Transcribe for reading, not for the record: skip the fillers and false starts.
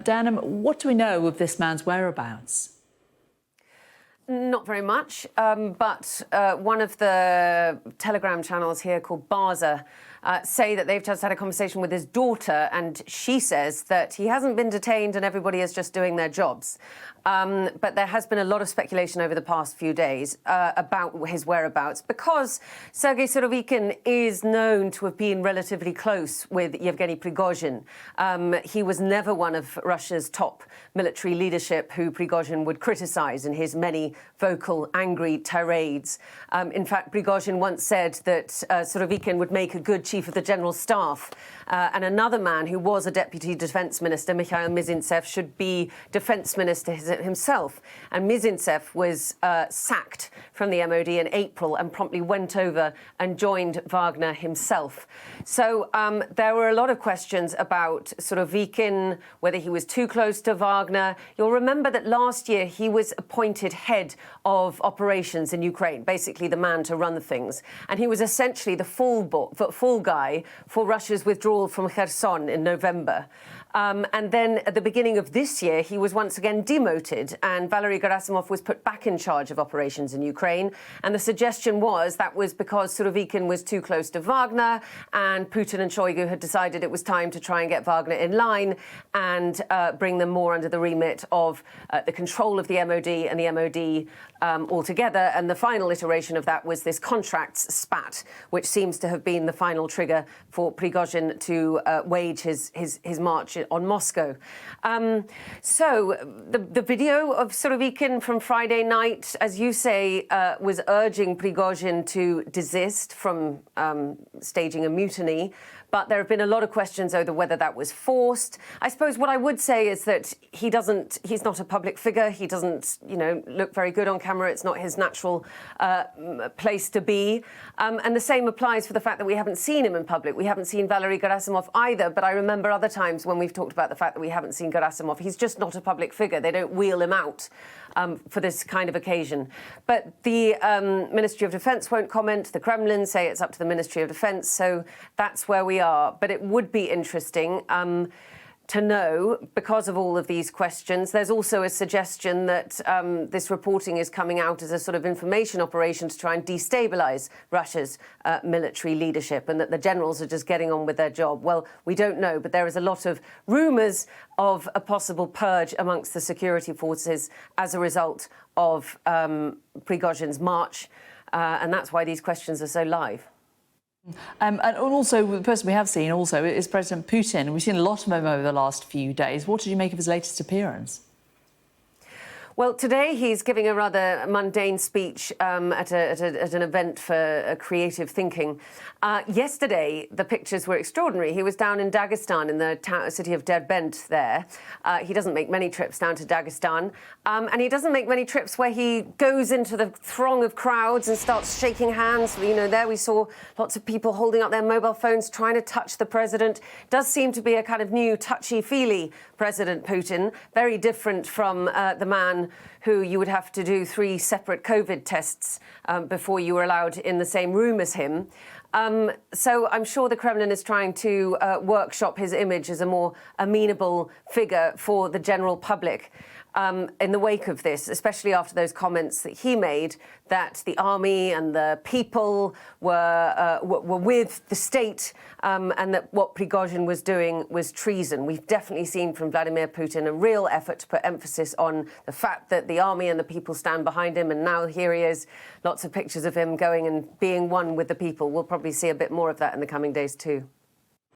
Dan, what do we know of this man's whereabouts? Not very much, but one of the Telegram channels here called Baza say that they've just had a conversation with his daughter, and she says that he hasn't been detained and everybody is just doing their jobs. But there has been a lot of speculation over the past few days about his whereabouts because Sergei Surovikin is known to have been relatively close with Yevgeny Prigozhin. He was never one of Russia's top military leadership who Prigozhin would criticize in his many vocal, angry tirades. In fact, Prigozhin once said that Surovikin would make a good chief of the general staff, and another man who was a deputy defense minister, Mikhail Mizintsev, should be defense minister himself. And Mizintsev was sacked from the MOD in April and promptly went over and joined Wagner himself. So there were a lot of questions about Surovikin, whether he was too close to Wagner. You'll remember that last year he was appointed head of operations in Ukraine, basically the man to run things. And he was essentially the fall guy for Russia's withdrawal from Kherson in November. And then at the beginning of this year, he was once again demoted, and Valery Gerasimov was put back in charge of operations in Ukraine. And the suggestion was that was because Surovikin was too close to Wagner, and Putin and Shoigu had decided it was time to try and get Wagner in line and bring them more under the remit of the control of the MOD and the MOD altogether. And the final iteration of that was this contracts spat, which seems to have been the final trigger for Prigozhin to wage his march on Moscow. So the video of Surovikin from Friday night, as you say, was urging Prigozhin to desist from staging a mutiny. But there have been a lot of questions over whether that was forced. I suppose what I would say is that he's not a public figure. He doesn't, look very good on camera. It's not his natural place to be. And the same applies for the fact that we haven't seen him in public. We haven't seen Valery Gerasimov either. But I remember other times when we've talked about the fact that we haven't seen Gerasimov. He's just not a public figure. They don't wheel him out for this kind of occasion. But the Ministry of Defense won't comment. The Kremlin say it's up to the Ministry of Defense. So that's where we are. But it would be interesting to know, because of all of these questions. There's also a suggestion that this reporting is coming out as a sort of information operation to try and destabilise Russia's military leadership, and that the generals are just getting on with their job. Well, we don't know, but there is a lot of rumours of a possible purge amongst the security forces as a result of Prigozhin's march, and that's why these questions are so live. And also, the person we have seen also is President Putin. We've seen a lot of him over the last few days. What did you make of his latest appearance? Well, today he's giving a rather mundane speech at an event for creative thinking. Yesterday, the pictures were extraordinary. He was down in Dagestan, in the city of Derbent there. He doesn't make many trips down to Dagestan. And he doesn't make many trips where he goes into the throng of crowds and starts shaking hands. There we saw lots of people holding up their mobile phones, trying to touch the president. Does seem to be a kind of new touchy-feely President Putin, very different from the man who you would have to do 3 separate COVID tests before you were allowed in the same room as him. So I'm sure the Kremlin is trying to workshop his image as a more amenable figure for the general public. In the wake of this, especially after those comments that he made, that the army and the people were with the state, and that what Prigozhin was doing was treason. We've definitely seen from Vladimir Putin a real effort to put emphasis on the fact that the army and the people stand behind him, and now here he is, lots of pictures of him going and being one with the people. We'll probably see a bit more of that in the coming days too.